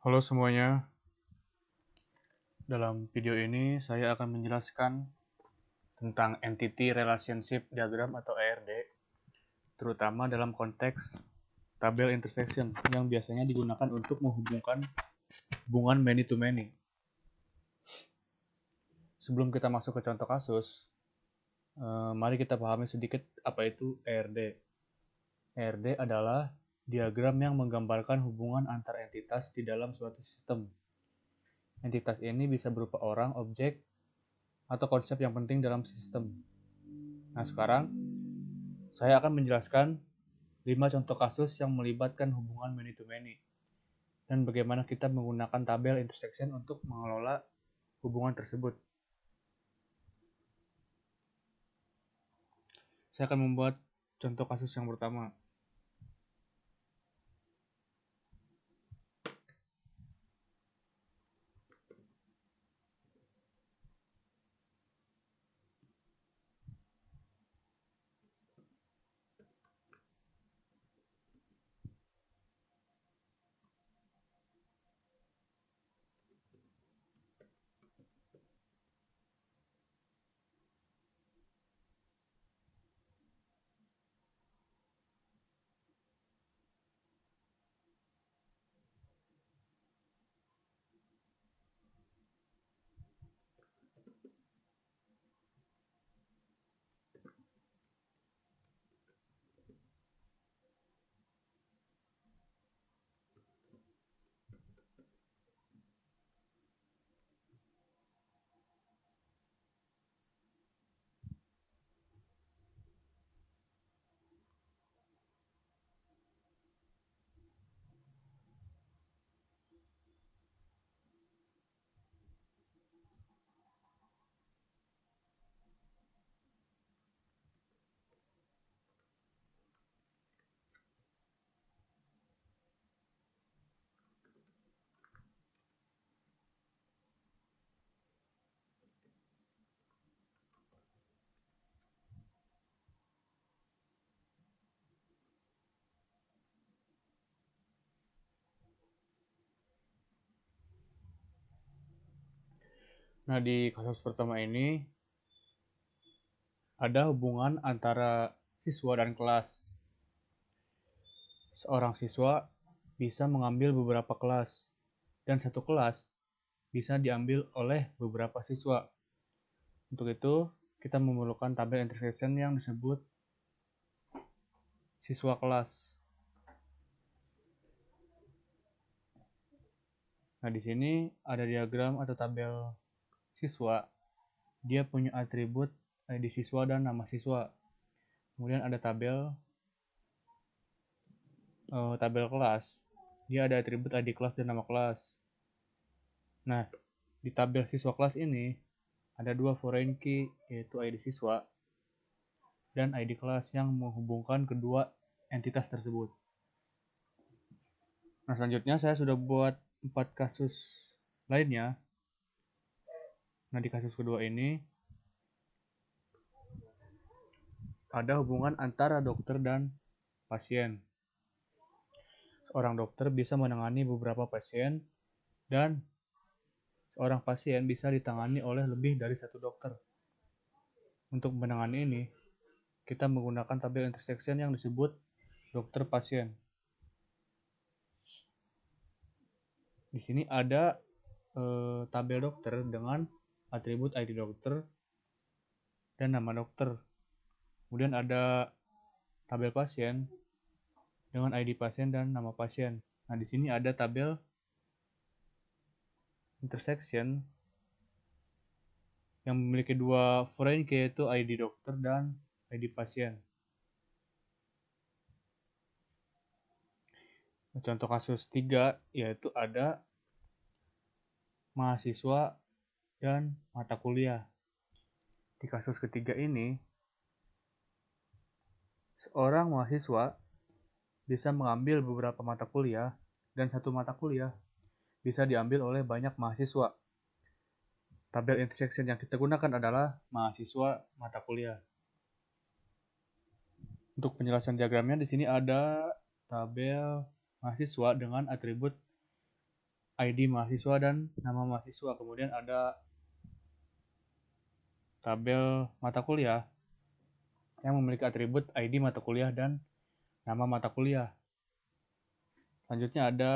Halo semuanya, dalam video ini saya akan menjelaskan tentang Entity Relationship Diagram atau ERD, terutama dalam konteks tabel intersection yang biasanya digunakan untuk menghubungkan hubungan many to many. Sebelum kita masuk ke contoh kasus, mari kita pahami sedikit apa itu ERD. ERD adalah diagram yang menggambarkan hubungan antar entitas di dalam suatu sistem. Entitas ini bisa berupa orang, objek, atau konsep yang penting dalam sistem. Nah, sekarang saya akan menjelaskan 5 contoh kasus yang melibatkan hubungan many to many dan bagaimana kita menggunakan tabel intersection untuk mengelola hubungan tersebut. Saya akan membuat contoh kasus yang pertama. Nah, di kasus pertama ini ada hubungan antara siswa dan kelas. Seorang siswa bisa mengambil beberapa kelas dan satu kelas bisa diambil oleh beberapa siswa. Untuk itu, kita memerlukan tabel intersection yang disebut siswa kelas. Nah, di sini ada diagram atau tabel siswa. Dia punya atribut ID siswa dan nama siswa. Kemudian ada tabel kelas. Dia ada atribut ID kelas dan nama kelas. Nah, di tabel siswa kelas ini ada dua foreign key, yaitu ID siswa dan ID kelas yang menghubungkan kedua entitas tersebut. Nah, selanjutnya saya sudah buat 4 kasus lainnya. Nah, di kasus kedua ini ada hubungan antara dokter dan pasien. Seorang dokter bisa menangani beberapa pasien dan seorang pasien bisa ditangani oleh lebih dari satu dokter. Untuk menangani ini, kita menggunakan tabel intersection yang disebut dokter pasien. Di sini ada tabel dokter dengan atribut ID dokter dan nama dokter. Kemudian ada tabel pasien dengan ID pasien dan nama pasien. Nah, di sini ada tabel intersection yang memiliki dua foreign key, yaitu ID dokter dan ID pasien. Contoh kasus 3 yaitu ada mahasiswa dan mata kuliah. Di kasus ketiga ini, seorang mahasiswa bisa mengambil beberapa mata kuliah dan satu mata kuliah bisa diambil oleh banyak mahasiswa. Tabel intersection yang kita gunakan adalah mahasiswa mata kuliah. Untuk penjelasan diagramnya di sini ada tabel mahasiswa dengan atribut ID mahasiswa dan nama mahasiswa. Kemudian ada tabel mata kuliah yang memiliki atribut ID mata kuliah dan nama mata kuliah. Selanjutnya ada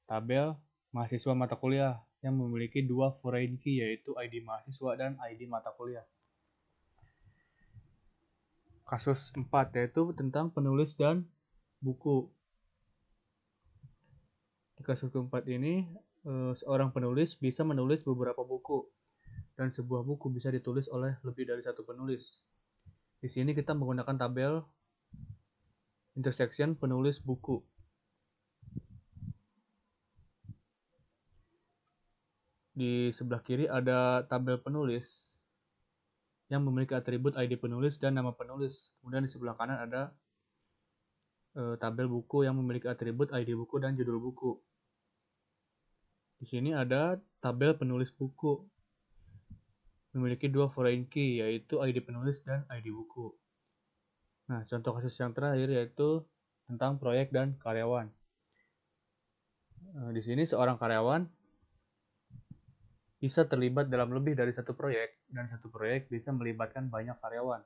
tabel mahasiswa mata kuliah yang memiliki dua foreign key, yaitu ID mahasiswa dan ID mata kuliah. Kasus 4 yaitu tentang penulis dan buku. Di kasus keempat ini, seorang penulis bisa menulis beberapa buku, dan sebuah buku bisa ditulis oleh lebih dari satu penulis. Di sini kita menggunakan tabel intersection penulis buku. Di sebelah kiri ada tabel penulis yang memiliki atribut ID penulis dan nama penulis. Kemudian di sebelah kanan ada tabel buku yang memiliki atribut ID buku dan judul buku. Di sini ada tabel penulis buku memiliki dua foreign key, yaitu ID penulis dan ID buku. Nah, contoh kasus yang terakhir yaitu tentang proyek dan karyawan. Di sini seorang karyawan bisa terlibat dalam lebih dari satu proyek, dan satu proyek bisa melibatkan banyak karyawan.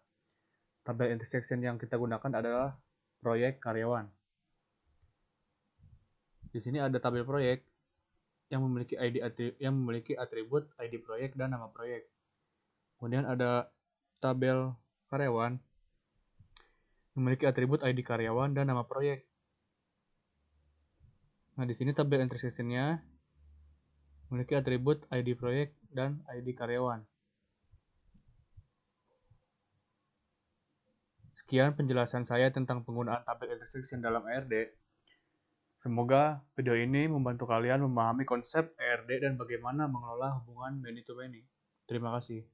Tabel intersection yang kita gunakan adalah proyek karyawan. Di sini ada tabel proyek yang memiliki atribut ID proyek dan nama proyek. Kemudian ada tabel karyawan memiliki atribut ID karyawan dan nama proyek. Nah, di sini tabel intersection-nya memiliki atribut ID proyek dan ID karyawan. Sekian penjelasan saya tentang penggunaan tabel intersection dalam ERD. Semoga video ini membantu kalian memahami konsep ERD dan bagaimana mengelola hubungan many to many. Terima kasih.